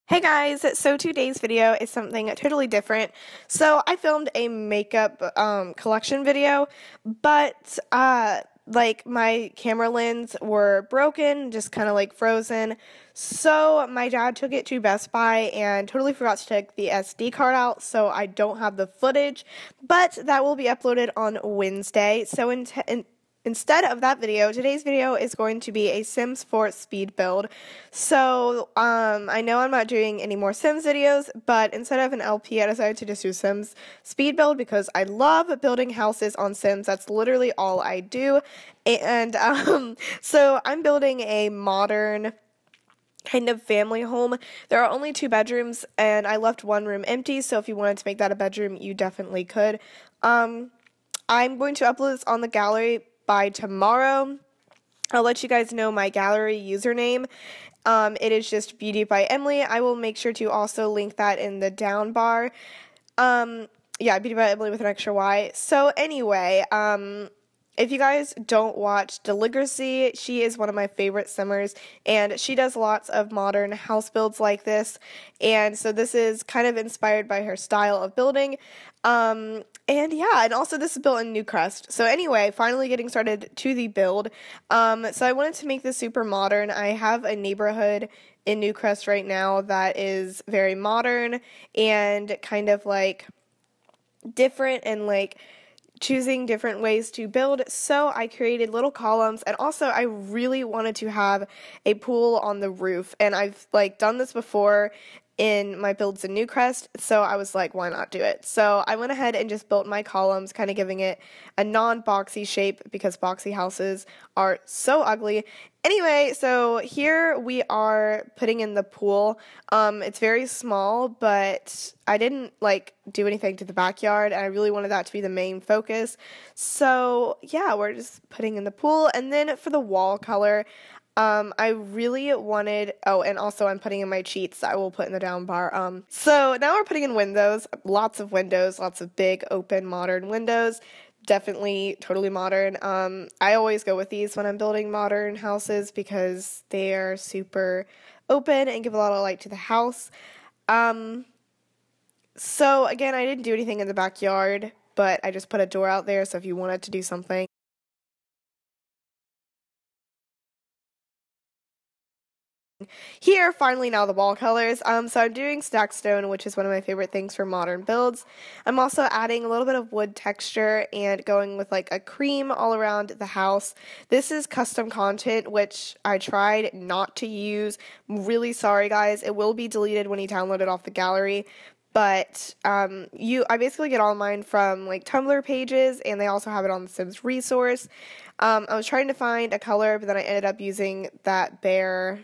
Hey guys, so today's video is something totally different. So I filmed a makeup collection video, but like my camera lens were broken, just kind of like frozen. So my dad took it to Best Buy and totally forgot to take the SD card out, so I don't have the footage, but that will be uploaded on Wednesday. So instead of that video, today's video is going to be a Sims 4 speed build. So, I know I'm not doing any more Sims videos, but instead of an LP, I decided to just do Sims speed build because I love building houses on Sims. That's literally all I do. And, so I'm building a modern kind of family home. There are only 2 bedrooms, and I left one room empty, so if you wanted to make that a bedroom, you definitely could. I'm going to upload this on the gallery by tomorrow. I'll let you guys know my gallery username. It is just Beauty by Emily. I will make sure to also link that in the down bar. Yeah, Beauty by Emily with an extra Y. So anyway, if you guys don't watch Deligracy, she is one of my favorite Simmers, and she does lots of modern house builds like this, and so this is kind of inspired by her style of building. And yeah, and also this is built in Newcrest. So anyway, finally getting started to the build. So I wanted to make this super modern. I have a neighborhood in Newcrest right now that is very modern and kind of like different and like choosing different ways to build. So I created little columns, and also I really wanted to have a pool on the roof, and I've like done this before in my builds in Newcrest, so I was like, why not do it? So I went ahead and just built my columns, kind of giving it a non-boxy shape because boxy houses are so ugly. Anyway, so here we are putting in the pool. It's very small, but I didn't like do anything to the backyard, and I really wanted that to be the main focus. So yeah, we're just putting in the pool, and then for the wall color, I really wanted, oh, and also I'm putting in my cheats that I will put in the down bar. So now we're putting in windows, lots of big, open, modern windows. Definitely totally modern. I always go with these when I'm building modern houses because they are super open and give a lot of light to the house. So again, I didn't do anything in the backyard, but I just put a door out there, so if you wanted to do something. Here, finally, now the wall colors. So I'm doing stack stone, which is one of my favorite things for modern builds. I'm also adding a little bit of wood texture and going with like a cream all around the house. This is custom content, which I tried not to use. I'm really sorry, guys. It will be deleted when you download it off the gallery. But I basically get all mine from like Tumblr pages, and they also have it on the Sims resource. I was trying to find a color, but then I ended up using that bear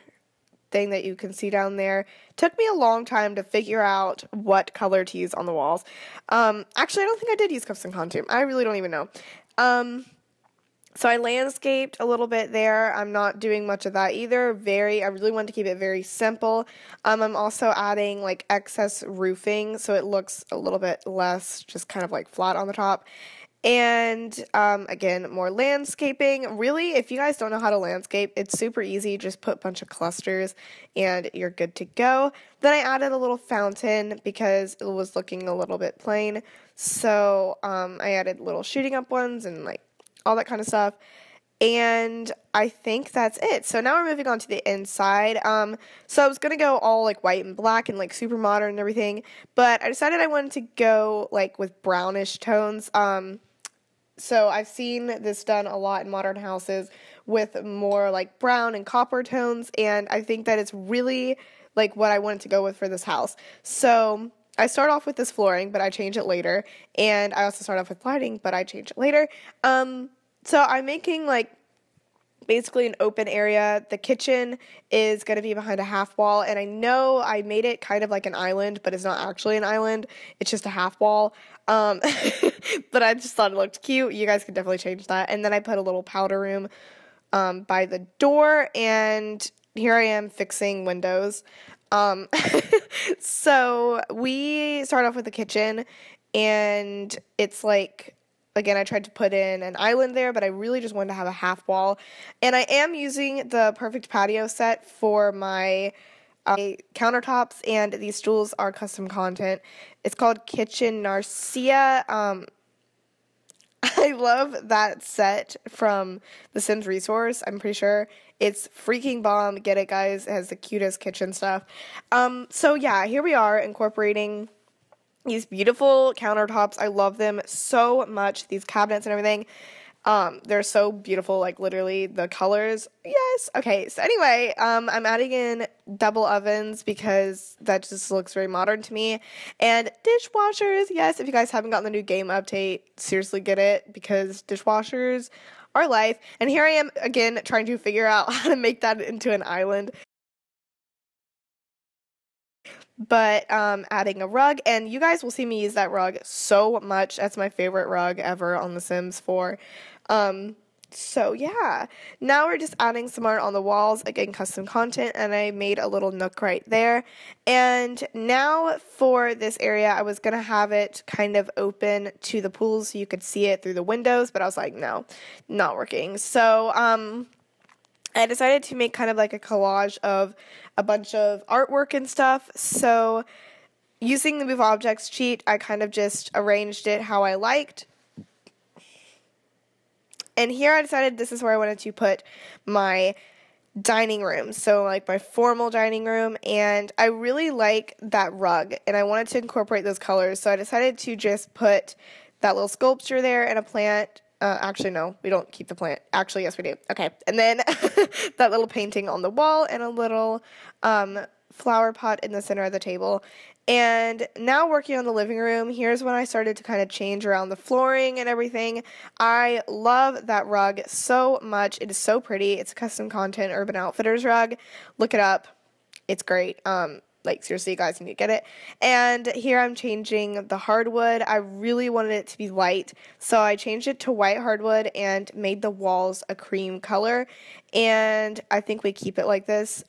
thing that you can see down there. Took me a long time to figure out what color to use on the walls. Actually, I don't think I did use custom content. I really don't even know. So I landscaped a little bit there. I'm not doing much of that either. I really wanted to keep it very simple. I'm also adding like excess roofing so it looks a little bit less just kind of like flat on the top. And, again, more landscaping. Really, if you guys don't know how to landscape, it's super easy. Just put a bunch of clusters and you're good to go. Then I added a little fountain because it was looking a little bit plain. So, I added little shooting up ones and, like, all that kind of stuff. And I think that's it. So now we're moving on to the inside. So I was going to go all like white and black and like super modern and everything, but I decided I wanted to go like with brownish tones. So I've seen this done a lot in modern houses with more like brown and copper tones, and I think that it's really like what I wanted to go with for this house. So I start off with this flooring, but I change it later, and I also start off with lighting, but I change it later. So I'm making like basically an open area. The kitchen is going to be behind a half wall, and I know I made it kind of like an island, but it's not actually an island. It's just a half wall. But I just thought it looked cute. You guys could definitely change that. And then I put a little powder room by the door, and here I am fixing windows. So we start off with the kitchen, and it's like, again, I tried to put in an island there, but I really just wanted to have a half wall. And I am using the Perfect Patio set for my countertops, and these stools are custom content. It's called Kitchen Narcia. I love that set from The Sims Resource. I'm pretty sure it's freaking bomb. Get it, guys? It has the cutest kitchen stuff. So yeah, here we are incorporating these beautiful countertops. I love them so much. These cabinets and everything. They're so beautiful, like literally the colors. Yes. Okay. So anyway, I'm adding in double ovens because that just looks very modern to me. And dishwashers. Yes. If you guys haven't gotten the new game update, seriously get it because dishwashers are life. And here I am again trying to figure out how to make that into an island. But adding a rug, and you guys will see me use that rug so much. That's my favorite rug ever on The Sims 4. So yeah, now we're just adding some art on the walls, again custom content, and I made a little nook right there. And now for this area, I was gonna have it kind of open to the pool so you could see it through the windows, but I was like, no, not working. So I decided to make kind of like a collage of a bunch of artwork and stuff. So using the Move Objects cheat, I kind of just arranged it how I liked. And here I decided this is where I wanted to put my dining room. So like my formal dining room, and I really like that rug and I wanted to incorporate those colors. So I decided to just put that little sculpture there and a plant. Actually, no, we don't keep the plant. Actually, yes, we do. Okay. And then that little painting on the wall and a little flower pot in the center of the table. And now working on the living room, here's when I started to kind of change around the flooring and everything. I love that rug so much. It is so pretty. It's a custom content Urban Outfitters rug. Look it up. It's great. Like, seriously, you guys need to get it. And here I'm changing the hardwood. I really wanted it to be light, so I changed it to white hardwood and made the walls a cream color. And I think we keep it like this.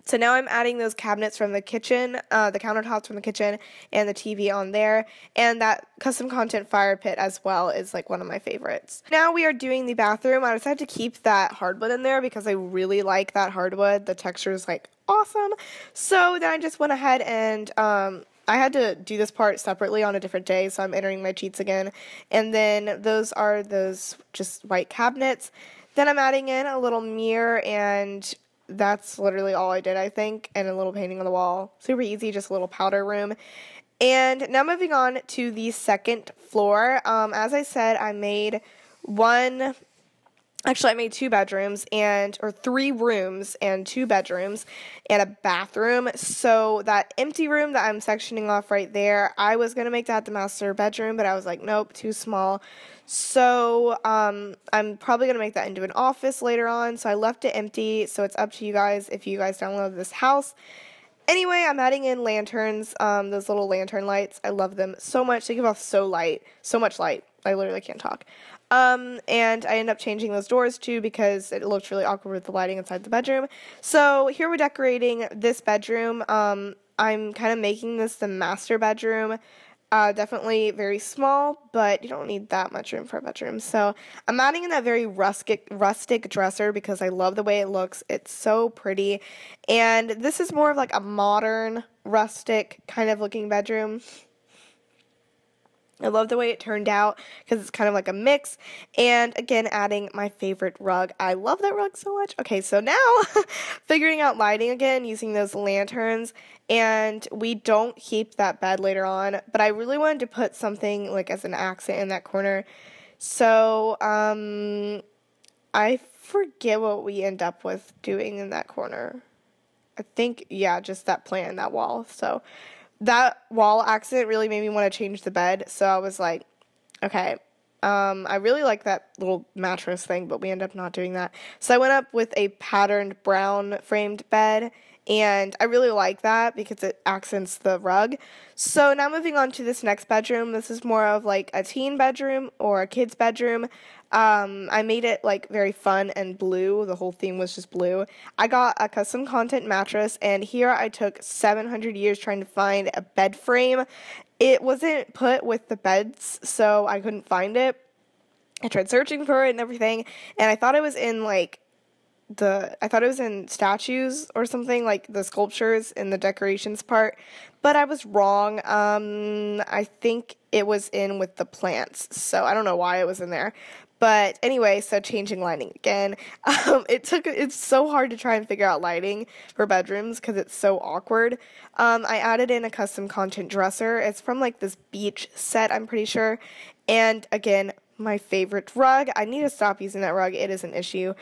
So now I'm adding those cabinets from the kitchen, the countertops from the kitchen, and the TV on there. And that custom content fire pit as well is like one of my favorites. Now we are doing the bathroom. I decided to keep that hardwood in there because I really like that hardwood. The texture is like awesome. So then I just went ahead and I had to do this part separately on a different day, so I'm entering my cheats again. And then those are those just white cabinets. Then I'm adding in a little mirror, and that's literally all I did, I think, and a little painting on the wall. Super easy, just a little powder room. And now moving on to the second floor. As I said, I made two bedrooms or 3 rooms and 2 bedrooms and a bathroom. So that empty room that I'm sectioning off right there, I was going to make that the master bedroom, but I was like, nope, too small. So I'm probably going to make that into an office later on. So I left it empty. So it's up to you guys if you guys download this house. Anyway, I'm adding in lanterns, those little lantern lights. I love them so much. They give off so much light. I literally can't talk. And I end up changing those doors too because it looked really awkward with the lighting inside the bedroom. So here we're decorating this bedroom. I'm kind of making this the master bedroom. Definitely very small, but you don't need that much room for a bedroom. So I'm adding in that very rustic dresser because I love the way it looks. It's so pretty. And this is more of like a modern, rustic kind of looking bedroom. I love the way it turned out because it's kind of like a mix. And again, adding my favorite rug. I love that rug so much. Okay, so now figuring out lighting again using those lanterns. And we don't keep that bed later on, but I really wanted to put something like as an accent in that corner. So I forget what we end up with doing in that corner. I think, yeah, just that plant in that wall. So that wall accent really made me want to change the bed, so I was like, okay, I really like that little mattress thing, but we ended up not doing that. So I went up with a patterned brown framed bed, and I really like that because it accents the rug. So now moving on to this next bedroom. This is more of like a teen bedroom or a kid's bedroom. I made it like very fun and blue. The whole theme was just blue. I got a custom content mattress, and here I took 700 years trying to find a bed frame. It wasn't put with the beds, so I couldn't find it. I tried searching for it and everything, and I thought it was in like I thought it was in statues or something, like the sculptures in the decorations part, but I was wrong. I think it was in with the plants, so I don't know why it was in there. But anyway, so changing lighting again. It's so hard to try and figure out lighting for bedrooms because it's so awkward. I added in a custom content dresser. It's from like this beach set, I'm pretty sure. And again, my favorite rug. I need to stop using that rug. It is an issue.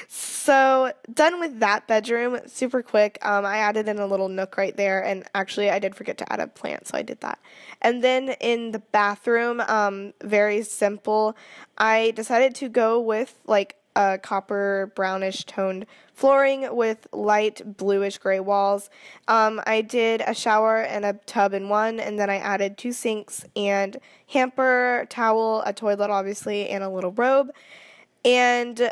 So done with that bedroom. Super quick. I added in a little nook right there, and actually I did forget to add a plant, so I did that. And then in the bathroom, very simple. I decided to go with like a copper brownish toned flooring with light bluish gray walls. I did a shower and a tub in one, and then I added 2 sinks and hamper, towel, a toilet obviously, and a little robe. And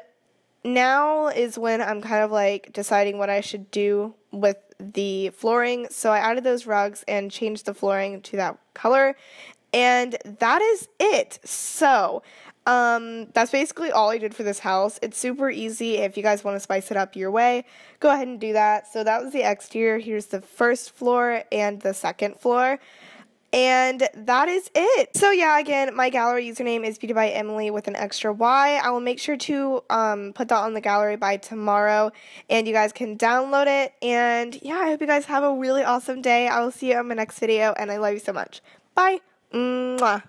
now is when I'm kind of like deciding what I should do with the flooring. So I added those rugs and changed the flooring to that color. And that is it. So that's basically all I did for this house. It's super easy. If you guys want to spice it up your way, go ahead and do that. So that was the exterior. Here's the first floor and the second floor. And that is it. So yeah, again, my gallery username is Beauty by Emily with an extra Y. I will make sure to put that on the gallery by tomorrow, and you guys can download it. And yeah, I hope you guys have a really awesome day. I will see you on my next video, and I love you so much. Bye. Mwah.